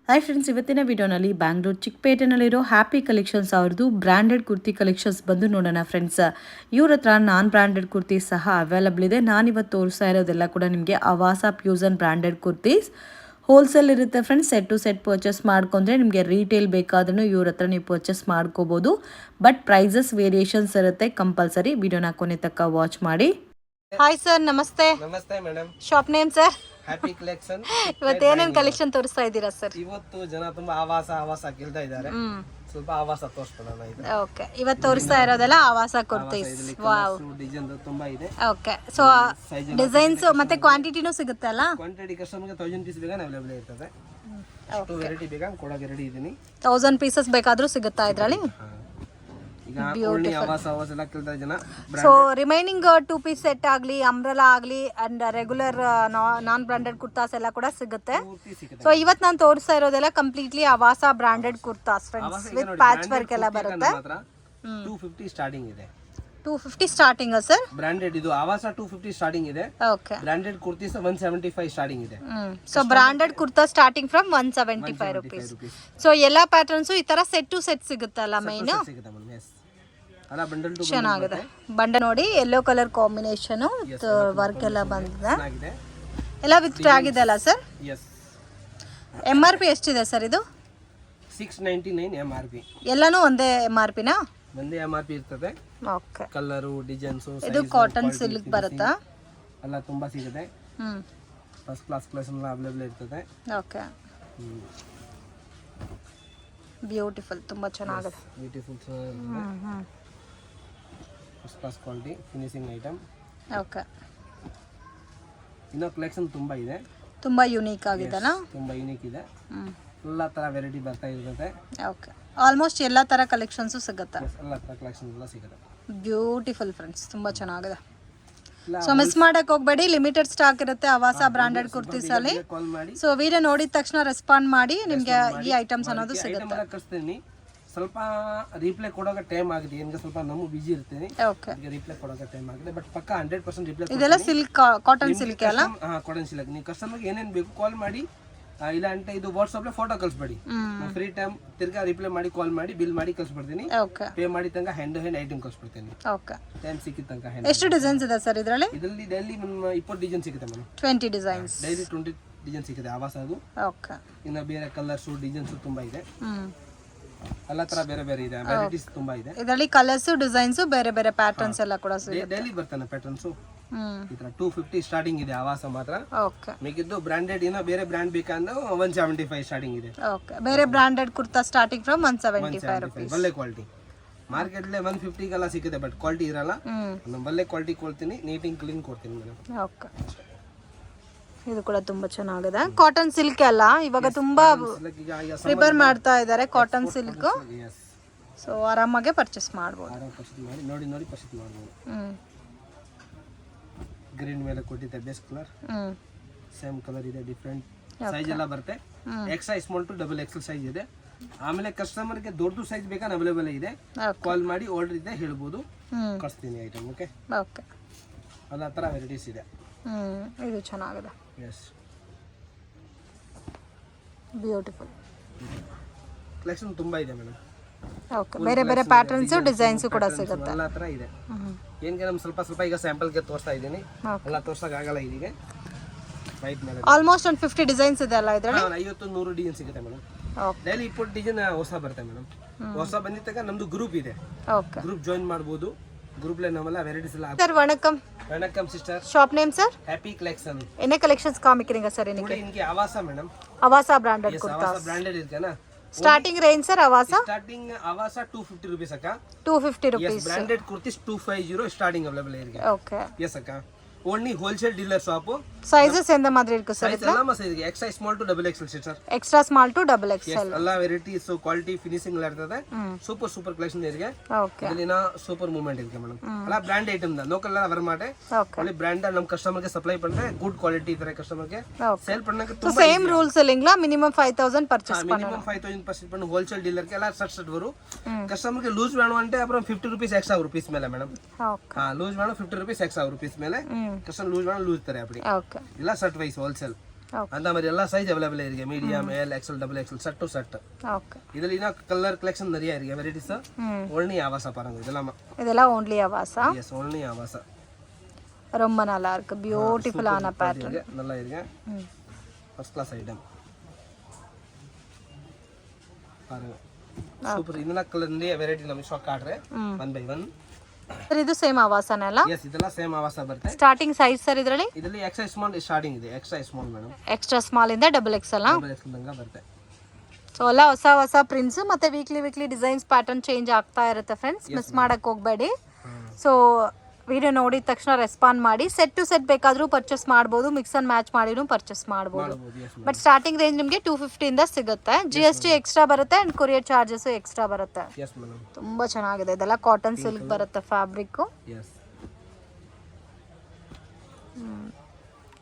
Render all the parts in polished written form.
Hi friends, ಇವತ್ತಿನ ವಿಡಿಯೋನಲ್ಲಿ Bangalore ಚಿಕ್ಕಪೇಟೆನಲ್ಲಿರೋ happy collections ಅವ್ರದ್ದು ಬ್ರ್ಯಾಂಡೆಡ್ ಕುರ್ತಿ ಕಲೆಕ್ಷನ್ಸ್ ಬಂದು ನೋಡೋಣ ಫ್ರೆಂಡ್ಸ್. ಇವ್ರ ಹತ್ರ ನಾನ್ ಬ್ರ್ಯಾಂಡೆಡ್ ಕುರ್ತಿ ಸಹ ಅವೈಲಬಲ್ ಇದೆ. ನಾನಿವತ್ತು ತೋರಿಸ್ತಾ ಇರೋದೆಲ್ಲ ಕೂಡ ನಿಮಗೆ Aavasa fusion branded kurtis wholesale ಇರುತ್ತೆ friends. Set to set purchase ಮಾಡ್ಕೊಂಡ್ರೆ ನಿಮಗೆ ರೀಟೇಲ್ ಬೇಕಾದ್ರೂ ಇವ್ರ ಹತ್ರ ನೀವು ಪರ್ಚೇಸ್ ಮಾಡ್ಕೋಬೋದು. ಬಟ್ ಪ್ರೈಸಸ್ ವೇರಿಯೇಷನ್ಸ್ ಇರುತ್ತೆ. ಕಂಪಲ್ಸರಿ ವಿಡಿಯೋನ ಕೊನೆ ತನಕ ವಾಚ್ ಮಾಡಿ. Hi sir, namaste. Namaste madam. Shop name sir? Happy collection. ಇವತ್ತು ಏನೇನು ಕಲೆಕ್ಷನ್ ತೋರಿಸ್ತಾ ಇದ್ದೀರಾ ಸರ್? ಇವತ್ತು ಜನ ತುಂಬಾ ಆವಾಸ ಕೇಳ್ತಾ ಇದ್ದಾರೆ. ಸ್ವಲ್ಪ ಆವಾಸ ತೋರಿಸ್ಕೊಳ್ಳೋಣ ಇದು. ಓಕೆ, ಇವತ್ತು ತೋರಿಸ್ತಾ ಇರೋದೆಲ್ಲ ಆವಾಸ ಕುರ್ತೀಸ್. ವಾವ್, ಡಿಸೈನ್ ತುಂಬಾ ಇದೆ. ಓಕೆ, ಸೊ ಡಿಸೈನ್ಸ್ ಮತ್ತೆ ಕ್ವಾಂಟಿಟಿನೂ ಸಿಗುತ್ತೆ ಅಲ್ಲ? ಕ್ವಾಂಟಿಟಿ ಕಸ್ಟಮರ್ಗೆ 1000 ಪೀಸ್ ಬೇಕಾ ಅವೈಲೇಬಲ್ ಇರ್ತದೆ. ಅಷ್ಟು ವೆರೈಟಿ ಬೇಕಾ ಕೊಡೋಕೆ ರೆಡಿ ಇದೀನಿ. 1000 ಪೀಸಸ್ ಬೇಕಾದ್ರೂ ಸಿಗುತ್ತಾ ಇದ್ರಲ್ಲಿ? ಈಗ ಓನ್ಲಿ ಆವಾಸ ಎಲ್ಲ ಕೇಳ್ತಾ ಜನ. ಸೊ ರಿಮೈನಿಂಗ್ 2 ಪೀಸ್ ಸೆಟ್ ಆಗಲಿ, ಅಂಬ್ರೆಲಾ ಆಗಲಿ and regular non branded kurtas ಎಲ್ಲ ಕೂಡ ಸಿಗುತ್ತೆ. ಸೊ ಇವತ್ತು ನಾನು ತೋರಿಸ್ತಾ ಇರೋದೆಲ್ಲ ಕಂಪ್ಲೀಟ್ಲಿ ಆವಾಸ branded kurtas friends, with patch work ಎಲ್ಲ ಬರುತ್ತೆ. 250 ಸ್ಟಾರ್ಟಿಂಗ್ ಇದೆ. 250 ಸ್ಟಾರ್ಟಿಂಗ್ ಸರ್? ಬ್ರಾಂಡೆಡ್ ಇದು ಆವಾಸ 250 ಸ್ಟಾರ್ಟಿಂಗ್ ಇದೆ. ಓಕೆ. ಬ್ರಾಂಡೆಡ್ ಕುರ್ತೀಸ್ 175 ಸ್ಟಾರ್ಟಿಂಗ್ ಇದೆ. So branded kurta starting from 175 rupees. So ಎಲ್ಲಾ ಪ್ಯಾಟರ್ನ್ಸ್ ಈ ತರ ಸೆಟ್ ಟು ಸೆಟ್ ಸಿಗುತ್ತಲ್ಲ ಮೈನ್? ಅಲ್ಲ, ಬಂಡಲ್ ಟು ಚೆನ್ನಾಗಿದೆ. ಬಂಡಲ್ ನೋಡಿ, ಯೆಲ್ಲೋ ಕಲರ್ ಕಾಂಬಿನೇಷನ್ ವರ್ಕ್ ಎಲ್ಲ ಬಂದಿದೆ. ಎಲ್ಲ ವಿತ್ ಟ್ಯಾಗ್ ಇದೆ ಅಲ್ಲ ಸರ್? ಯಸ್. MRP ಎಷ್ಟಿದೆ ಸರ್ ಇದು? 699 MRP. ಎಲ್ಲಾನು ಒಂದೇ MRP ನಾ? ಒಂದೇ MRP ಇರ್ತದೆ. ಓಕೆ. ಕಲರು, ಡಿಸೈನ್ಸ್, ಇದು ಕಾಟನ್ ಸಿಲ್ಕ್ ಬರುತ್ತಾ? ಎಲ್ಲ ತುಂಬಾ ಸಿಗುತ್ತೆ. ಫಸ್ಟ್ ಕ್ಲಾಸ್ ಎಲ್ಲ ಅವೈಲೇಬಲ್ ಇರ್ತದೆ. ಓಕೆ. ಬ್ಯೂಟಿಫುಲ್, ತುಂಬಾ ಚೆನ್ನಾಗಿದೆ. Beautiful first class quality finishing item. Okay. ಇನ್ನು ಕಲೆಕ್ಷನ್ ತುಂಬಾ ಇದೆ. ತುಂಬಾ ಯೂನಿಕ್ ಆಗಿದೆನಾ? ತುಂಬಾ ಯೂನಿಕ್ ಇದೆ. ಎಲ್ಲ ತರ ವೆರೈಟಿ ಬರ್ತಾ ಇರುತ್ತೆ. ಓಕೆ. ಆಲ್ಮೋಸ್ಟ್ ಎಲ್ಲ ತರ ಕಲೆಕ್ಷನ್ಸ್ ಸಿಗುತ್ತೆ. ಎಲ್ಲ ತರ ಕಲೆಕ್ಷನ್ ಎಲ್ಲ ಸಿಗುತ್ತೆ. ಬ್ಯೂಟಿಫುಲ್ ಫ್ರೆಂಡ್ಸ್, ತುಂಬಾ ಚೆನ್ನಾಗಿದೆ. ಸೊ ಮಿಸ್ ಮಾಡಕ್ ಹೋಗ್ಬೇಡಿ, ಲಿಮಿಟೆಡ್ ಸ್ಟಾಕ್ ಇರುತ್ತೆ ಆವಾಸ ಬ್ರಾಂಡೆಡ್ ಕುರ್ತೀಸ್ ಅಲ್ಲಿ. ಸೊ ವಿಡಿಯೋ ನೋಡಿದ ತಕ್ಷಣ ರೆಸ್ಪಾಂಡ್ ಮಾಡಿ, ನಿಮ್ಗೆ ಈ ಐಟಮ್ಸ್ ಅನ್ನೋದು ಸಿಗುತ್ತೆ. ಸ್ವಲ್ಪ ರಿಪ್ಲೈ ಕೊಡೋಕೆ ಟೈಮ್ ಆಗಿದೆ, ಏನ್ಗೆ ಸ್ವಲ್ಪ ನಮ್ಮ ಬಿಜಿ ಇರ್ತೀನಿ. ಓಕೆ. ರಿಪ್ಲೈ ಕೊಡೋಕೆ ಟೈಮ್ ಆಗಿದೆ, ಬಟ್ ಪಕ್ಕ 100% ರಿಪ್ಲೈ. ಇದೆಲ್ಲ ಸಿಲ್ಕ್, ಕಾಟನ್ ಸಿಲ್ಕ್ ಅಲ್ಲ? Cotton silk. ನೀವು ಕಸ್ಟಮರ್ಗೆ ಏನೇನು ಬೇಕು ಕಾಲ್ ಮಾಡಿ, ಇಲ್ಲ ಅಂತ ಇದು ವಾಟ್ಸ್ಆಪ್ ಫೋಟೋ ಕಳಿಸ್ಬೇಡಿ. ಫ್ರೀ ಟೈಮ್ ತಿರ್ಗಾ ರಿಪ್ಲೈ ಮಾಡಿ, ಕಾಲ್ ಮಾಡಿ, ಬಿಲ್ ಮಾಡಿ ಕಳಿಸ್ಬಿಡ್ತೀನಿ. ಪೇ ಮಾಡಿ ತನಕ ಹ್ಯಾಂಡ್ ಐಟಮ್ ಕಳಿಸ್ಬಿಡ್ತೀನಿ. ಓಕೆ. ಟೈಮ್ ಸಿಕ್ಕಿದ ತನಕ. ಎಷ್ಟು ಡಿಸೈನ್ಸ್ ಇದೆ ಸರ್ ಇದರಲ್ಲಿ? ಇದರಲ್ಲಿ ಡೈಲಿ 20 ಡಿಸೈನ್ ಸಿಗುತ್ತೆ ಮೇಡಮ್. 20 ಡಿಸೈನ್ಸ್. ಡೈಲಿ 20 ಡಿಸೈನ್ ಸಿಗುತ್ತೆ ಆವಾಸ ಅದು. ಓಕೆ. ಇನ್ನು ಬೇರೆ ಕಲರ್ಸ್, ಡಿಸೈನ್ಸ್ ತುಂಬಾ ಇದೆ. ಎಲ್ಲ ತರ ಬೇರೆ ಬೇರೆ ಇದೆ, ವೆರೈಟೀಸ್ ತುಂಬಾ ಇದೆ. ಇದರಲ್ಲಿ ಕಲರ್ಸ್, ಡಿಸೈನ್ಸ್, ಬೇರೆ ಬೇರೆ ಪ್ಯಾಟರ್ನ್ಸ್ ಎಲ್ಲ ಕೂಡ ಸಿಗುತ್ತೆ. ಡೈಲಿ ಬರ್ತಾನೆ ಪ್ಯಾಟರ್ನ್ಸ್. ಈ ತರ 250 ಸ್ಟಾರ್ಟಿಂಗ್ ಇದೆ ಆವಾಸ ಮಾತ್ರ. ಓಕೆ. ಮಿಕ್ಕಿದ್ದು ಬ್ರಾಂಡೆಡ್ ಏನೋ ಬೇರೆ ಬ್ರಾಂಡ್ ಬೇಕಂದ್ರೆ 175 ಸ್ಟಾರ್ಟಿಂಗ್ ಇದೆ. ಓಕೆ. ಬೇರೆ branded kurta starting from 175 rupees. ಒಳ್ಳೆ ಕ್ವಾಲಿಟಿ. ಮಾರ್ಕೆಟ್ ಅಲ್ಲಿ 150 ಗೆಲ್ಲ ಸಿಗುತ್ತೆ, ಬಟ್ ಕ್ವಾಲಿಟಿ ಇರಲ್ಲ. ನಾನು ಒಳ್ಳೆ ಕ್ವಾಲಿಟಿ ಕೊಡ್ತೀನಿ, ನೀಟಿಂಗ್ ಕ್ಲೀನ್ ಕೊಡ್ತೀನಿ ಮೇಡಮ್. ಓಕೆ. ಇದು ಕೂಡ ತುಂಬಾ ಚೆನ್ನಾಗಿದೆ. ಕಾಟನ್ ಸಿಲ್ಕ್ ಅಲ್ಲ, ಇವಾಗ ತುಂಬಾ ಪ್ರಿಪೇರ್ ಮಾಡ್ತಾ ಇದ್ದಾರೆ ಕಾಟನ್ ಸಿಲ್ಕ್. ಸೊ ಆರಾಮಾಗಿ ಪರ್ಚೇಸ್ ಮಾಡಬಹುದು. ನೋಡಿ ಪರ್ಚೇಸ್ ಮಾಡಬಹುದು. ಗ್ರೀನ್ ಮೇಲೆ ಕೊಟ್ಟಿದೆ ಬೇಸ್ ಕಲರ್. ಸೇಮ್ ಕಲರ್ ಇದೆ, ಡಿಫರೆಂಟ್ ಸೈಜ್ ಎಲ್ಲ ಬರುತ್ತೆ. XS small to XXL size ಇದೆ. ಆಮೇಲೆ ಕಸ್ಟಮರ್ಗೆ ದೊಡ್ಡ ಸೈಜ್ ಬೇಕಾ ಅವೈಲೇಬಲ್ ಇದೆ, ಕಾಲ್ ಮಾಡಿ ಆರ್ಡರ್ ಇದೆ ಹೇಳ್ಬೋದು, ಕಳಿಸ್ತೀನಿ ಐಟಮ್. ಓಕೆ. ಓಕೆ. ಅಲ್ಲ ತರ ವೆರೈಟೀಸ್ ಇದೆ. ಇದು ಚೆನ್ನಾಗಿದೆ. ಎಸ್, ಬ್ಯೂಟಿಫುಲ್ ಕಲೆಕ್ಷನ್ ತುಂಬಾ ಇದೆ ಮೇಡಮ್. ಓಕೆ. ಬೇರೆ ಬೇರೆ ಪ್ಯಾಟರ್ನ್ಸ್, ಡಿಸೈನ್ಸ್ ಕೂಡ ಸಿಗುತ್ತೆ. ಎಲ್ಲ ತರ ಇದೆ. ಏನ್ಗೆ ನಮ್ ಸ್ವಲ್ಪ ಈಗ ಸ್ಯಾಂಪಲ್ ಗೆ ತೋರಿಸ್ತಾ ಇದ್ದೀನಿ. ಎಲ್ಲ ತೋರ್ಸಕ್ ಆಗಲ್ಲ ಇದೀಗ. ವೈಟ್ ಮೇಲೆ ಆಲ್ಮೋಸ್ಟ್ ಒಂದು 50 ಡಿಸೈನ್ಸ್ ಇದೆ ಅಲ್ಲ ಇದರಲ್ಲಿ? 50-100 ಡಿಸೈನ್ ಸಿಗುತ್ತೆ ಮೇಡಮ್. ಡೈಲಿ 20 ಡಿಸೈನ್ ಹೊಸ ಬರುತ್ತೆ ಮೇಡಮ್. ಹೊಸ ಬಂದಿದ್ದಾಗ ನಮ್ದು ಗ್ರೂಪ್ ಇದೆ. ಓಕೆ. ಗ್ರೂಪ್ ಜಾಯಿನ್ ಮಾಡಬಹುದು. ಗ್ರೂಪ್ ಲೆ ನಮ್ಮೆಲ್ಲ ವೆರೈಟೀಸ್ ಎಲ್ಲ. ಸರ್ வணக்கம். வணக்கம் sister. Shop name sir? Happy collection. என்ன கலெக்ஷன்ஸ் காமிக்கிறீங்க சார் இன்னைக்கு? இன்றைக்கு ஆவாசா மேடம். ஆவாசா பிராண்டட் குர்தாஸ். ஆவாசா பிராண்டட் இருக்குனா? Starting range sir ஆவாசா? Starting ஆவாசா 250 rupees அக்கா. 250 rupees. Yes, branded kurtis 250 starting available இருக்கு. Okay. Yes அக்கா. only wholesale dealer shop. Sizes ಎಂತ ಮಾದರಿ ಇருக்கு ಸರ್? ಸೈಜ್ ಎಲ್ಲ ಸೈಜ್ ಇದೆ. XS small to XXL sister. Extra small to XXL. Yes, ಎಲ್ಲ varieties, quality, finishing ಎಲ್ಲ ಇರ್ತದೆ. ಸೂಪರ್ ಕಲೆಕ್ಷನ್ ಇದೆ. ಓಕೆ. ಇದನ್ನ ಸೂಪರ್ ಮೂವ್ಮೆಂಟ್ ಇದೆ ಮೇಡಮ್. ಎಲ್ಲ ಬ್ರಾಂಡ್ ಐಟಮ್ ದ ಲೋಕಲ್ ಎಲ್ಲ ವರ್ ಮಾಡೆ. ಒಳ್ಳೆ ಬ್ರಾಂಡ್ ನಮ್ಮ ಕಸ್ಟಮರ್ ಗೆ ಸಪ್ಲೈ ಪண்றே, ಗುಡ್ ಕ್ವಾಲಿಟಿ ಇದ್ರೆ ಕಸ್ಟಮರ್ ಗೆ ಸೇಲ್ பண்ணಕ್ಕೆ ತುಂಬಾ. ಸೊ ಸೇಮ್ ರೂಲ್ಸ್ ಇಲ್ಲಿಂಗ್ಲಾ? ಮಿನಿಮಮ್ 5000 ಪರ್ಚೇಸ್ பண்ணணும். ಮಿನಿಮಮ್ 5000 ಪರ್ಚೇಸ್ பண்ணு ಹೋಲ್ಸೇಲ್ ಡೀಲರ್ ಗೆ ಎಲ್ಲ ಸಟ್ ವರು. ಕಸ್ಟಮರ್ ಗೆ ಲೂಸ್ வேணும் ಅಂದ್ರೆ ಅப்புறம் 50 rupees extra rupees ಮೇಲೆ ಮೇಡಮ್. ಓಕೆ. ಲೂಸ್ வேணும் 50 rupees extra rupees ಮೇಲೆ. ಕಸ್ಟಮರ್ ಲೂಸ್ வேணும் ಲೂಸ್ ತಾರೆ ಅಪ್ಪಡಿ. ಓಕೆ. ಇಲ್ಲ ಸಟ್ ವೈಸ್ ಹೋಲ್ಸೇಲ್. Okay. ಅಂತ மாதிரி எல்லா சைஸ் அவைலபிள் இருக்கு medium L XL double XL set to set okay இதுல இன கலர் கலெக்ஷன் நிறைய இருக்கு வெரைட்டிஸ் ஒன்லி ஆவாசா பாருங்க இதெல்லாம் ஓன்லி ஆவாசா எஸ் ஒன்லி ஆவாசா ரொம்ப நல்லா இருக்கு பியூட்டிஃபுல்லான பேட்டர்ன் நல்லா இருக்கு ஃபர்ஸ்ட் கிளாஸ் ஐட்டம் பாருங்க சூப்பர் இதெல்லாம் கலர் நிறைய வெரைட்டி நம்ம ஸ்டாக் காட்றேன் 1 by 1 ಸರ್ ಇದು ಸೇಮ್ ಆವಾಸನಲ್ಲ ಎಸ್ ಇದೆಲ್ಲ ಸೇಮ್ ಆವಾಸ ಬರುತ್ತೆ ಸ್ಟಾರ್ಟಿಂಗ್ ಸೈಜ್ ಸರ್ ಇದರಲ್ಲಿ ಎಕ್ಸ್ಟ್ರಾ ಸ್ಮಾಲ್ ಸ್ಟಾರ್ಟಿಂಗ್ ಇದೆ extra small madam extra small ಇಂದ ಡಬಲ್ ಎಕ್ಸೆಲ್ ಡಬಲ್ ಎಕ್ಸೆಲ್ ತನಕ ಬರುತ್ತೆ ಸೊ ಎಲ್ಲ ಹೊಸ ಹೊಸ ಪ್ರಿಂಟ್ಸ್ ಮತ್ತೆ ವೀಕ್ಲಿ ಡಿಸೈನ್ಸ್ ಪ್ಯಾಟರ್ನ್ ಚೇಂಜ್ ಆಗ್ತಾ ಇರುತ್ತೆ ಫ್ರೆಂಡ್ಸ್ ಮಿಸ್ ಮಾಡಕ್ ಹೋಗಬೇಡಿ ಸೊ ವಿಡಿಯೋ ನೋಡಿದ ತಕ್ಷಣ ರೆಸ್ಪಾಂಡ್ ಮಾಡಿ ಸೆಟ್ ಟು ಸೆಟ್ ಬೇಕಾದರೂ ಪರ್ಚೇಸ್ ಮಾಡ್ಬೋದು ಮಿಕ್ಸ್ ಅಂಡ್ ಮ್ಯಾಚ್ ಮಾಡಿನೂ ಪರ್ಚೇಸ್ ಮಾಡ್ಬೋದು ಬಟ್ ಸ್ಟಾರ್ಟಿಂಗ್ ರೇಂಜ್ ನಿಮಗೆ 250 ಇಂದ ಸಿಗುತ್ತೆ GST ಎಕ್ಸ್ಟ್ರಾ ಬರುತ್ತೆ ಅಂಡ್ ಕೊರಿಯರ್ ಚಾರ್ಜಸ್ ಎಕ್ಸ್ಟ್ರಾ ಬರುತ್ತೆ ತುಂಬಾ ಚೆನ್ನಾಗಿದೆ ಇದೆಲ್ಲ ಕಾಟನ್ ಸಿಲ್ಕ್ ಬರುತ್ತೆ ಫ್ಯಾಬ್ರಿಕ್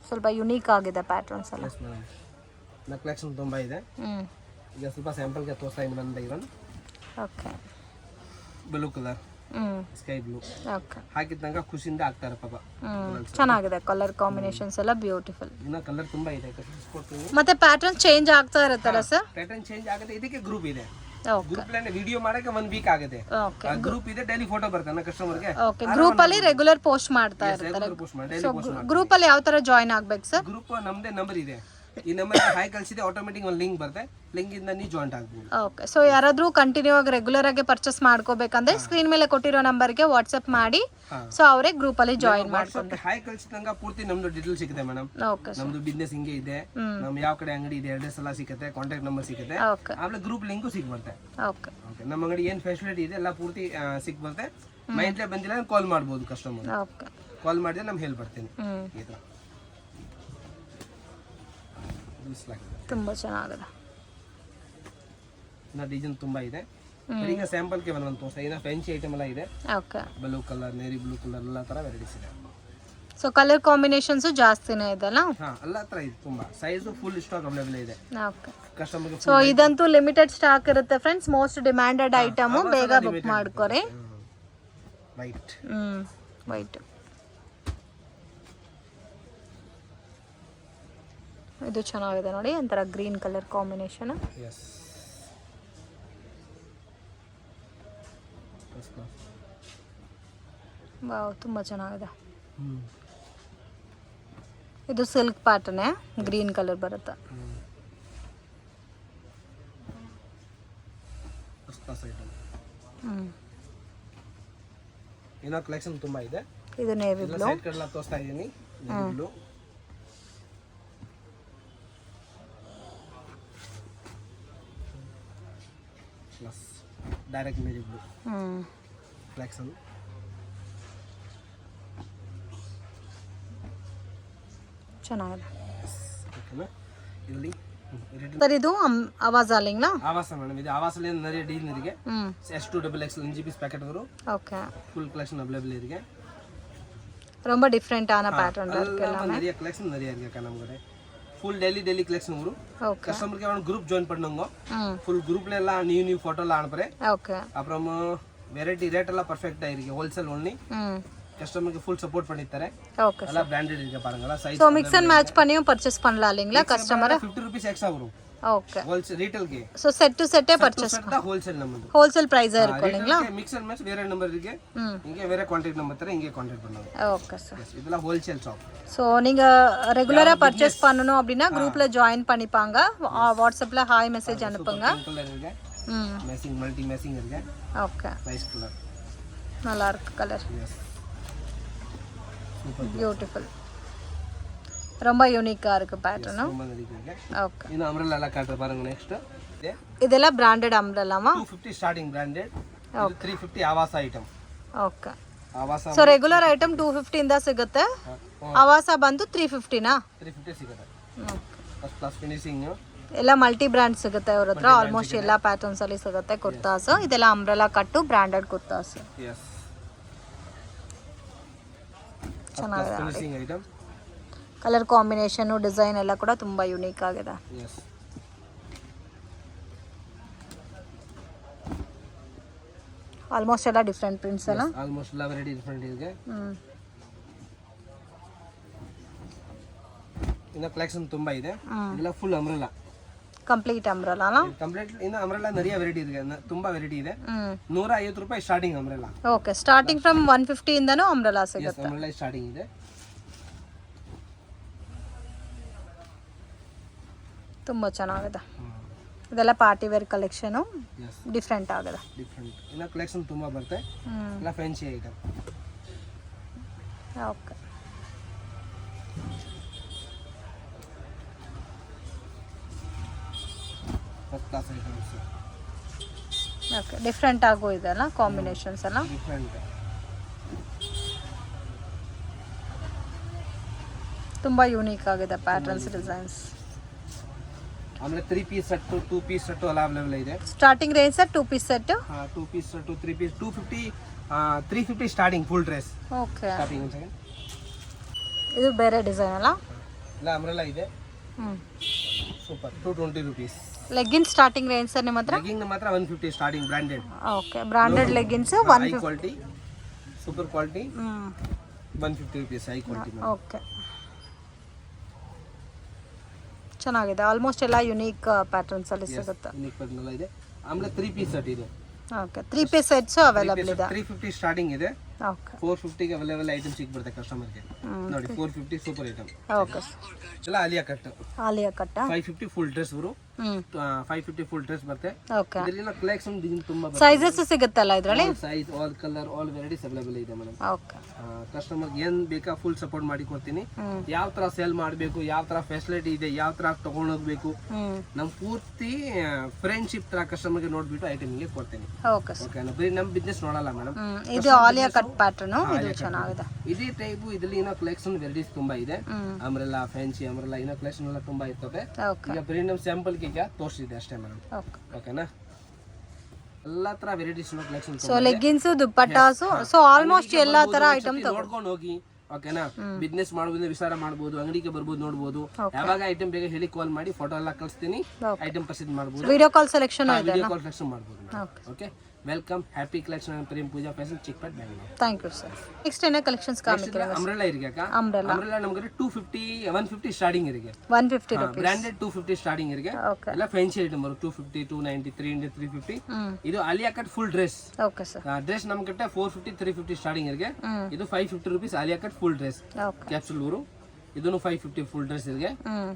ಸ್ವಲ್ಪ ಯುನೀಕ್ ಆಗಿದೆ ಪ್ಯಾಟರ್ನ್ಸ್ ಎಲ್ಲ ಕಲೆಕ್ಷನ್ ತುಂಬಾ ಇದೆ ಈಗ ಸ್ವಲ್ಪ ಸ್ಯಾಂಪಲ್ ಗೆ ತೋರಿಸ್ತಾ ಇದ್ದೀನಿ ಬಂದ ಇವನ್ okay blue colour sky blue okay ಹಾಕಿದ್ದಾಗ ಖುಷಿಯಿಂದ ಆಗ್ತಾರೆ ಪಾಪ ಚೆನ್ನಾಗಿದೆ ಕಲರ್ ಕಾಂಬಿನೇಷನ್ಸ್ ಎಲ್ಲ ಬ್ಯೂಟಿಫುಲ್ ಇನ್ನ ಕಲರ್ ತುಂಬಾ ಇದೆ ಮತ್ತೆ ಪ್ಯಾಟರ್ನ್ ಚೇಂಜ್ ಆಗ್ತಾ ಇರುತ್ತಲ್ಲ ಸರ್ ಪ್ಯಾಟರ್ನ್ ಚೇಂಜ್ ಆಗುತ್ತೆ ಇದಕ್ಕೆ ಗ್ರೂಪ್ ಇದೆ ಓಕೆ ಗ್ರೂಪ್ ಲೈನ್ ವಿಡಿಯೋ ಮಾಡಕ್ಕೆ 1 ವೀಕ್ ಆಗುತ್ತೆ ಓಕೆ ಗ್ರೂಪ್ ಇದೆ ಡೈಲಿ ಫೋಟೋ ಬರುತ್ತೆ ಕಸ್ಟಮರ್ ಗೆ ಓಕೆ ಗ್ರೂಪ್ ಅಲ್ಲಿ ರೆಗ್ಯುಲರ್ ಪೋಸ್ಟ್ ಮಾಡ್ತಾ ಇರ್ತಾರೆ ಗ್ರೂಪ್ ಅಲ್ಲಿ ಯಾವ ತರ ಜಾಯಿನ್ ಆಗ್ಬೇಕು ಸರ್ ಗ್ರೂಪ್ ನಮ್ದೇ ನಂಬರ್ ಇದೆ ಈ ನಂಬರ್ ಹಾಯ್ ಕಳಿಸಿದೆ ಆಟೋಮೆಟಿಕ್ ಒಂದು ಲಿಂಕ್ ಬರುತ್ತೆ ಲಿಂಕ್ ಇಂದ ನೀವು ಜಾಯಿನ್ ಆಗಬಹುದು ಓಕೆ ಸೊ ಯಾರಾದ್ರೂ ಕಂಟಿನ್ಯೂ ಆಗಿ ರೆಗ್ಯುಲರ್ ಆಗಿ ಪರ್ಚೇಸ್ ಮಾಡ್ಕೋಬೇಕಂದ್ರೆ ಸ್ಕ್ರೀನ್ ಮೇಲೆ ಕೊಟ್ಟಿರೋ ನಂಬರ್ಗೆ ವಾಟ್ಸ್ಆಪ್ ಮಾಡಿ ಸೊ ಅವರೇ ಗ್ರೂಪ್ ಅಲ್ಲಿ ಜಾಯಿನ್ ಮಾಡ್ಕೊಂಡು ಹಾಯ್ ಕಳಿಸಿದಂಗ ಪೂರ್ತಿ ನಮ್ದು ಡೀಟೇಲ್ ಸಿಗುತ್ತೆ ಮೇಡಮ್ ಓಕೆ ನಮ್ದು ಬಿಸ್ನೆಸ್ ಹಿಂಗೆ ಇದೆ ನಮ್ ಯಾವ ಕಡೆ ಅಂಗಡಿ ಇದೆ ಅಡ್ರೆಸ್ ಎಲ್ಲ ಸಿಗುತ್ತೆ ಕಾಂಟ್ಯಾಕ್ಟ್ ನಂಬರ್ ಸಿಗುತ್ತೆ ಓಕೆ ಆಮೇಲೆ ಗ್ರೂಪ್ ಲಿಂಕು ಸಿಕ್ ಬರುತ್ತೆ ಓಕೆ ಓಕೆ ನಮ್ಮ ಅಂಗಡಿ ಏನು ಫೆಸಿಲಿಟಿ ಇದೆ ಎಲ್ಲ ಪೂರ್ತಿ ಸಿಕ್ ಬರುತ್ತೆ ಮೈಂಡ್ಲೆ ಬಂದಿಲ್ಲ ಕಾಲ್ ಮಾಡ್ಬೋದು ಕಸ್ಟಮರ್ ಓಕೆ ಕಾಲ್ ಮಾಡಿದ್ರೆ ನಮ್ಗೆ ಹೇಳ್ಬರ್ತೀನಿ ಈ ಥರ ತುಂಬಾ ಚೆನ್ನಾಗಿದೆ ಇನ್ನ ಡಿಸೈನ್ ತುಂಬಾ ಇದೆ ಈಗ ಸ್ಯಾಂಪಲ್ ಗೆ ಒಂದು ತೋರಿಸ್ತಾ ಇನ್ನ ಫ್ಯಾನ್ಸಿ ಐಟಮ್ ಎಲ್ಲ ಇದೆ ಓಕೆ ಬ್ಲೂ ಕಲರ್ ನೇರಿ ಬ್ಲೂ ಕಲರ್ ಎಲ್ಲ ತರ ವೆರೈಟೀಸ್ ಇದೆ ಸೊ ಕಲರ್ ಕಾಂಬಿನೇಷನ್ಸ್ ಜಾಸ್ತಿನೇ ಇದೆಲ್ಲ ಹಾ ಎಲ್ಲ ತರ ಇದೆ ತುಂಬಾ ಸೈಜ್ ಫುಲ್ ಸ್ಟಾಕ್ ಅವೈಲೇಬಲ್ ಇದೆ ಓಕೆ ಕಸ್ಟಮರ್ ಗೆ ಸೊ ಇದಂತೂ ಲಿಮಿಟೆಡ್ ಸ್ಟಾಕ್ ಇರುತ್ತೆ ಫ್ರೆಂಡ್ಸ್ ಮೋಸ್ಟ್ ಡಿಮ್ಯಾಂಡೆಡ್ ಐಟಮ್ ಬೇಗ ಬುಕ್ ಮಾಡ್ಕೊರಿ ವೈಟ್ ವೈಟ್ ಇದು ಚೆನ್ನಾಗಿದೆ ನೋಡಿ ಒಂಥರ green colour combination S wow ತುಂಬಾ ಚೆನ್ನಾಗಿದೆ ಇದು ಸಿಲ್ಕ್ ಪ್ಯಾಟರ್ನ್ ಗ್ರೀನ್ ಕಲರ್ ಬರುತ್ತೆ ಇನ್ನ ಕಲೆಕ್ಷನ್ ತುಂಬಾ ಇದೆ ಇದು ನೇವಿ ಬ್ಲೂ ಸೈಡ್ ಕಡೆ ತೋರಿಸ್ತಾ ಇದೀನಿ navy blue plus direct navy blue collection ಚೆನ್ನಾಗಿದೆ ಓಕೆನಾ ಇದರಲ್ಲಿ ಸರ್ ಇದು ಆವಾಸ್ ಆಲಿಂಗ್ನಾ ಆವಾಸ ಮೇಡಮ್ ಇದು ಆವಾಸಲ್ಲಿ நிறைய ಡೀಲ್ ಇರಿಗೆ S2 double X NG piece packet ಅವರು ಓಕೆ ಫುಲ್ ಕಲೆಕ್ಷನ್ ಅವೈಲೇಬಲ್ ಇರಿಗೆ ரொம்ப டிஃபரண்டான பேட்டர்ன் இருக்கு எல்லாமே நிறைய கலெக்ஷன் நிறைய இருக்கு நமக்கு ஃபுல் டெய்லி கலெக்ஷன் வரும் ஓகே கஸ்டமர் के ग्रुप ஜாயின் பண்ணுங்க ஃபுல் குரூப்ல எல்லாம் நியூ போட்டோ எல்லாம் அனுப்புறேன் ஓகே அப்புறம் வெரைட்டி ரேட் எல்லாம் பெர்ஃபெக்ட்டா இருக்கு ஹோல்சேல் ஒன்லி கஸ்டமருக்கு ஃபுல் சப்போர்ட் பண்ணித்தரேன் ஓகே எல்லாம் பிராண்டட் இருக்கு பாருங்க size so mix and match பண்ணியும் பர்ச்சேஸ் பண்ணலாம் இல்லீங்களா கஸ்டமர் 50 ரூபீஸ் எக்ஸ்ட்ரா வரும் ஓகே ஹோல்சேல் ரீட்டெயில் ಗೆ சோ செட் டு செட்டே பர்ச்சேஸ் பண்ணா ஹோல்சேல் நம்பர் ஹோல்சேல் பிரைஸா இருக்கும் இல்லீங்களா மிக்ஸ் அண்ட் மேட்ச் வேற நம்பர் இருக்கு இங்க வேற கான்டாக்ட் நம்பர் தர இங்க கான்டாக்ட் பண்ணுங்க ஓகே சார் இதெல்லாம் ஹோல்சேல் ஷாப் சோ நீங்க ரெகுலரா பர்ச்சேஸ் பண்ணனும் அப்படினா குரூப்ல ஜாயின் பண்ணிப்பாங்க வாட்ஸ்அப்ல ஹாய் மெசேஜ் அனுப்புங்க மேட்சிங் மல்டி மேட்சிங் இருக்கு ஓகே நைஸ் கலர் நல்லா இருக்கு கலர் பியூட்டிஃபுல் ரொம்ப யூனிக்கா இருக்கு பேட்டர்ன் ஓகே இது அம்ப்ரெல்லா எல்லாம் காட்ற பாருங்க நெக்ஸ்ட் இதெல்லாம் பிராண்டட் அம்ப்ரெல்லாமா 250 ஸ்டார்டிங் பிராண்டட் ಇದು 350 ಆವಾಸ ಐಟಂ ಓಕೆ ಆವಾಸ ಸೊ ರೆಗ್ಯುಲರ್ ಐಟಂ 250 ಇಂದ ಸಿಗುತ್ತೆ ಆವಾಸ ಬಂದು 350 ನಾ 350 ಸಿಗುತ್ತೆ ಫಸ್ಟ್ ಕ್ಲಾಸ್ ಫಿನಿಶಿಂಗ್ ಎಲ್ಲ ಮಲ್ಟಿ ಬ್ರಾಂಡ್ ಸಿಗುತ್ತೆ ಅವ್ರ ಹತ್ರ ಆಲ್ಮೋಸ್ಟ್ ಎಲ್ಲ ಪ್ಯಾಟರ್ನ್ಸ್ ಅಲ್ಲಿ ಸಿಗುತ್ತೆ ಕುರ್ತಾಸ್ ಇದೆಲ್ಲ umbrella cut branded kurtas yes ಚೆನ್ನಾಗಿದೆ finishing item colour combination design ಎಲ್ಲ ಕೂಡ ತುಂಬಾ ಯೂನಿಕ್ ಆಗಿದೆ ಯಸ್ ಆಲ್ಮೋಸ್ಟ್ ಎಲ್ಲ ಡಿಫರೆಂಟ್ ಪ್ರಿಂಟ್ಸ್ ಅಲ್ಲ ಆಲ್ಮೋಸ್ಟ್ ಎಲ್ಲ ವೆರೈಟಿ ಡಿಫರೆಂಟ್ ಇದೆ ಇನ್ನು ಕಲೆಕ್ಷನ್ ತುಂಬಾ ಇದೆ. ಇದೆಲ್ಲ full umbrella, complete umbrella. Complete ಇನ್ನು ಅಂಬ್ರೆಲಾ நிறைய ವೆರೈಟಿ ಇದೆ, ತುಂಬಾ ವೆರೈಟಿ ಇದೆ. 150 ರೂಪಾಯಿ starting umbrella. Okay, starting from 150 ಇಂದನೂ ಅಂಬ್ರೆಲಾ ಸಿಗುತ್ತೆ. ಅಂಬ್ರೆಲಾ ಸ್ಟಾರ್ಟಿಂಗ್ ಇದೆ. ತುಂಬಾ ಚೆನ್ನಾಗಿದೆ. ಇದೆಲ್ಲ ಪಾರ್ಟಿ ವೇರ್ ಕಲೆಕ್ಷನ್, ಡಿಫ್ರೆಂಟ್ ಆಗಿದೆ. ಡಿಫ್ರೆಂಟ್ ಇನ್ನು ಕಲೆಕ್ಷನ್ ತುಂಬಾ ಬರುತ್ತೆ. ಎಲ್ಲ fancy item. Okay, first class items. Okay, different ಆಗೋ ಇದೆಲ್ಲ ಕಾಂಬಿನೇಷನ್ಸ್ ಎಲ್ಲ. ಡಿಫ್ರೆಂಟ್ ತುಂಬಾ ಯೂನಿಕ್ ಆಗಿದೆ ಪ್ಯಾಟರ್ನ್ಸ್, ಡಿಸೈನ್ಸ್. ಆಮೇಲೆ 3 ಪೀಸ್ ಸೆಟ್, 2 ಪೀಸ್ ಸೆಟ್ ಎಲ್ಲ ಅವೈಲೇಬಲ್ ಇದೆ. Starting range sir 2 piece set. 2 piece set, 3 piece 250, 350 starting full dress. Okay, starting ಒಂದು second. ಇದು ಬೇರೆ ಡಿಸೈನ್ ಅಲ್ಲ. ಇಲ್ಲ ಅಂಬ್ರೆಲಾ ಇದೆ. Super, 220 rupees. Leggings starting range sir ನಿಮ್ಮ ಹತ್ರ? ಲೆಗ್ಗಿಂಗ್ ಮಾತ್ರ 150 starting, branded. Okay, branded leggings ಹೈ 150. Quality, super quality. 150 rupees high quality. Okay, ಚೆನ್ನಾಗಿದೆ. ಆಲ್ಮೋಸ್ಟ್ ಎಲ್ಲ ಯುನೀಕ್ ಪ್ಯಾಟರ್ನ್ಸ್ ಅಲ್ಲಿ ಸಿಗುತ್ತೆ. ಯುನೀಕ್ ಪ್ಯಾಟರ್ನ್ ಇದೆ. ಆಮೇಲೆ 3 ಪೀಸ್ ಸೆಟ್ ಇದೆ. ಓಕೆ, 3 ಪೀಸ್ ಸೆಟ್ಸ್ ಅವೈಲೇಬಲ್ ಇದೆ. 350 ಸ್ಟಾರ್ಟಿಂಗ್ ಇದೆ. ಓಕೆ, 450 ಗೆ ಅವೈಲೇಬಲ್ ಐಟಮ್ ಸಿಗ್ಬಿಡುತ್ತೆ ಕಸ್ಟಮರ್ಗೆ. ನೋಡಿ 450 ಸೂಪರ್ ಐಟಮ್. ಓಕೆ, ಎಲ್ಲ Alia cut. Alia cut 550 full dress ಬರು. 550 ಫುಲ್ ಡ್ರೆಸ್ ಬರುತ್ತೆ. ಓಕೆ, ಇದರಿಂದ ಕಲೆಕ್ಷನ್ ಡಿಸೈನ್ ತುಂಬಾ ಬರುತ್ತೆ. ಸೈಜಸ್ ಸಿಗುತ್ತಲ್ಲ ಇದರಲ್ಲಿ? Size, all colour, all varieties available ಇದೆ ಮೇಡಮ್. ಓಕೆ, ಕಸ್ಟಮರ್ ಏನ್ ಬೇಕಾ ಫುಲ್ ಸಪೋರ್ಟ್ ಮಾಡಿ ಕೊಡ್ತೀನಿ. ಯಾವ ತರ ಸೇಲ್ ಮಾಡಬೇಕು, ಯಾವ ತರ ಫೆಸಿಲಿಟಿ ಇದೆ, ಯಾವ ತರ ತಗೊಂಡ್ ಹೋಗ್ಬೇಕು, ನಮ್ ಪೂರ್ತಿ ಫ್ರೆಂಡ್ಶಿಪ್ ತರ ಕಸ್ಟಮರ್ಗೆ ನೋಡ್ಬಿಟ್ಟು ಐಟಮ್ ಗೆ ಕೊಡ್ತೀನಿ. Okay sir. ಓಕೆ, ಬರೀ ನಮ್ ಬಿಸ್ನೆಸ್ ನೋಡಲ್ಲ ಮೇಡಮ್. ಇದು ಆಲಿಯಾ ಕಟ್ ಪ್ಯಾಟರ್ನ್, ಇದು ಚೆನ್ನಾಗಿದೆ. ಇದೇ ಟೈಪ್ ಇದರಲ್ಲಿ ಏನೋ ಕಲೆಕ್ಷನ್ ವೆರೈಟೀಸ್ ತುಂಬಾ ಇದೆ. ಅಂಬ್ರೆಲಾ, ಫ್ಯಾನ್ಸಿ ಅಂಬ್ರೆಲಾ, ಏನೋ ಕಲೆಕ್ಷನ್ ಎಲ್ಲ ತುಂಬಾ ಇರ್ತದೆ. ಓಕೆ, ಈಗ ಬರೀ ನಮ್ ಸ್ಯಾಂಪಲ್ ಗೆ ತೋರಿಸಿದೆ ಅಷ್ಟೇ ಮೇಡಮ್. ಓಕೆ, ಓಕೆನಾ? ಎಲ್ಲಾ ತರ varieties collection. So leggings, dupattas, so almost ಎಲ್ಲಾ ತರ ಐಟಮ್ ನೋಡ್ಕೊಂಡು ಹೋಗಿ. ಓಕೆನಾ? ಬಿಸ್ನೆಸ್ ಮಾಡೋದ್ರಿಂದ ವಿಚಾರ ಮಾಡಬಹುದು, ಅಂಗಡಿಗೆ ಬರ್ಬೋದು, ನೋಡಬಹುದು. ಯಾವಾಗ ಐಟಮ್ ಬೇಕು ಹೇಳಿ ಕಾಲ್ ಮಾಡಿ, ಫೋಟೋ ಎಲ್ಲ ಕಳಿಸ್ತೀನಿ, ಐಟಮ್ ಪರ್ಚೇಸ್ ಮಾಡಬಹುದು. ವಿಡಿಯೋ ಕಾಲ್ ಸೆಲೆಕ್ಷನ್ ಇದೆ. ವಿಡಿಯೋ ಕಾಲ್ ಸೆಲೆಕ್ಷನ್ ಮಾಡಬಹುದು. Okay, welcome, Happy Collection and Prem Pooja Fashion, Chickpet, Bengaluru. Thank you sir. Next ಏನೇ ಕಲೆಕ್ಷನ್ಸ್ ಕಾಮಿக்கிறೀங்க? ಅಂಬ್ರೆಲಾ ಇರಿಕೆ ಅಂಬ್ರೆಲಾ ನಮಗೆ 250 150 ಸ್ಟಾರ್ಟಿಂಗ್ ಇರಿಕೆ. 150 ರೂಪೀಸ್ ಬ್ರಾಂಡೆಡ್ 250 ಸ್ಟಾರ್ಟಿಂಗ್ ಇರಿಕೆ. ಓಕೆ, ಎಲ್ಲ ಫ್ಯಾನ್ಸಿ ಐಟಮ್ ಬರು. 250, 290, 300, 350. ಇದು Alia cut full dress. Okay sir. Dress ನಮ್ ಕಟ್ಟೆ 450, 350 ಸ್ಟಾರ್ಟಿಂಗ್ ಇರಿಕೆ. ಇದು 550 rupees Alia cut full dress. Okay, capsule ಬರು. ಇದನ್ನು 550 ಫುಲ್ ಡ್ರೆಸ್ ಇರಿಕೆ.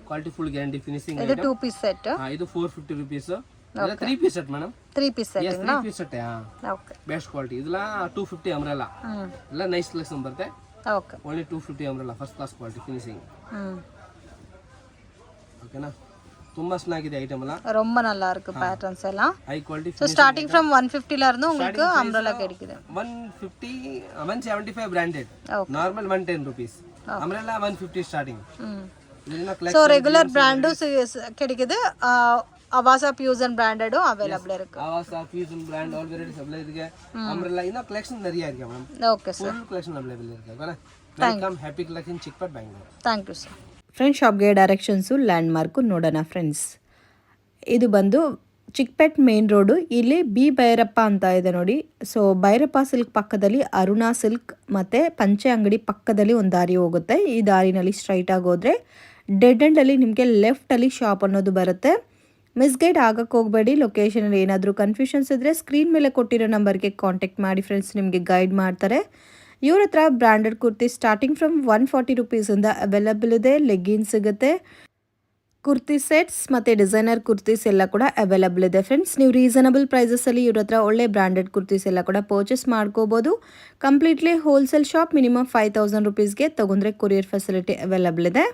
Quality full guarantee finishing. ಇದು 2 ಪೀಸ್ ಸೆಟ್. ಇದು 450 ರೂಪೀಸ್. ಇದೆಲ್ಲ 3 piece set madam. 3 piece set. 3 piece set. Okay, best quality. ಇದೆಲ್ಲ 250 ಅಂಬ್ರೆಲಾ. ಎಲ್ಲ ನೈಸ್ ಕಲೆಕ್ಷನ್ ಬರುತ್ತೆ. Okay, only 250 umbrella, first class quality finishing. ಓಕೆನಾ? ತುಂಬಾ ಚೆನ್ನಾಗಿದೆ ಐಟಮ್ ಎಲ್ಲ. ரொம்ப நல்லா இருக்கு பேட்டர்ன்ஸ் எல்லாம். High quality. So starting from 150 ல இருந்து உங்களுக்கு அம்ப்ரெல்லா கிடைக்குது. 150, 175 branded. Normal 110 rupees. Umbrella 150 starting. So regular பிராண்டும் கிடைக்குது. அவாசா ஃபியூஷன் பிராண்டடும் அவைலபிள் இருக்கு. Avaasa fusion brand all varieties available இருக்கு. அம்ப்ரெல்லா இன்னும் கலெக்ஷன் நிறைய இருக்கு ma'am. Okay sir. Full collection available ಇರುತ್ತೆ. ಓಕೆನಾ? Welcome, Happy Collection, Chickpet, Bengaluru. Thank you sir. Friends, ಶಾಪ್ಗೆ ಡೈರೆಕ್ಷನ್ಸು, ಲ್ಯಾಂಡ್ ಮಾರ್ಕು ನೋಡೋಣ ಫ್ರೆಂಡ್ಸ್. ಇದು ಬಂದು ಚಿಕ್ಕಪೇಟ್ ಮೇನ್ ರೋಡು. ಇಲ್ಲಿ ಬಿ ಭೈರಪ್ಪ ಅಂತ ಇದೆ ನೋಡಿ. ಸೊ ಭೈರಪ್ಪ ಸಿಲ್ಕ್ ಪಕ್ಕದಲ್ಲಿ ಅರುಣಾ ಸಿಲ್ಕ್ ಮತ್ತು ಪಂಚೆ ಅಂಗಡಿ ಪಕ್ಕದಲ್ಲಿ ಒಂದು ದಾರಿ ಹೋಗುತ್ತೆ. ಈ ದಾರಿನಲ್ಲಿ ಸ್ಟ್ರೈಟಾಗಿ ಹೋದರೆ ಡೆಡ್ ಎಂಡಲ್ಲಿ ನಿಮಗೆ ಲೆಫ್ಟಲ್ಲಿ ಶಾಪ್ ಅನ್ನೋದು ಬರುತ್ತೆ. ಮಿಸ್ಗೈಡ್ ಆಗಕ್ಕೆ ಹೋಗಬೇಡಿ. ಲೊಕೇಶನಲ್ಲಿ ಏನಾದರೂ ಕನ್ಫ್ಯೂಷನ್ಸ್ ಇದ್ದರೆ ಸ್ಕ್ರೀನ್ ಮೇಲೆ ಕೊಟ್ಟಿರೋ ನಂಬರ್ಗೆ ಕಾಂಟ್ಯಾಕ್ಟ್ ಮಾಡಿ ಫ್ರೆಂಡ್ಸ್, ನಿಮಗೆ ಗೈಡ್ ಮಾಡ್ತಾರೆ. ಇವ್ರ ಹತ್ರ ಬ್ರ್ಯಾಂಡೆಡ್ ಕುರ್ತಿ ಸ್ಟಾರ್ಟಿಂಗ್ ಫ್ರಮ್ 140 ರೂಪೀಸಿಂದ ಅವೈಲಬಲ್ ಇದೆ. ಲೆಗ್ಗಿನ್ಸ್ ಸಿಗುತ್ತೆ, ಕುರ್ತಿ ಸೆಟ್ಸ್ ಮತ್ತು ಡಿಸೈನರ್ ಕುರ್ತೀಸ್ ಎಲ್ಲ ಕೂಡ ಅವೈಲಬಲ್ ಇದೆ ಫ್ರೆಂಡ್ಸ್. ನೀವು ರೀಸನಬಲ್ ಪ್ರೈಸಸಲ್ಲಿ ಇವ್ರ ಹತ್ರ ಒಳ್ಳೆ ಬ್ರ್ಯಾಂಡೆಡ್ ಕುರ್ತೀಸ್ ಎಲ್ಲ ಕೂಡ ಪರ್ಚೇಸ್ ಮಾಡ್ಕೋಬೋದು. Completely wholesale shop. ಮಿನಿಮಮ್ 5000 ರೂಪೀಸ್ಗೆ ತೊಗೊಂಡ್ರೆ ಕೊರಿಯರ್ ಫೆಸಿಲಿಟಿ ಅವೈಲಬಲ್ ಇದೆ.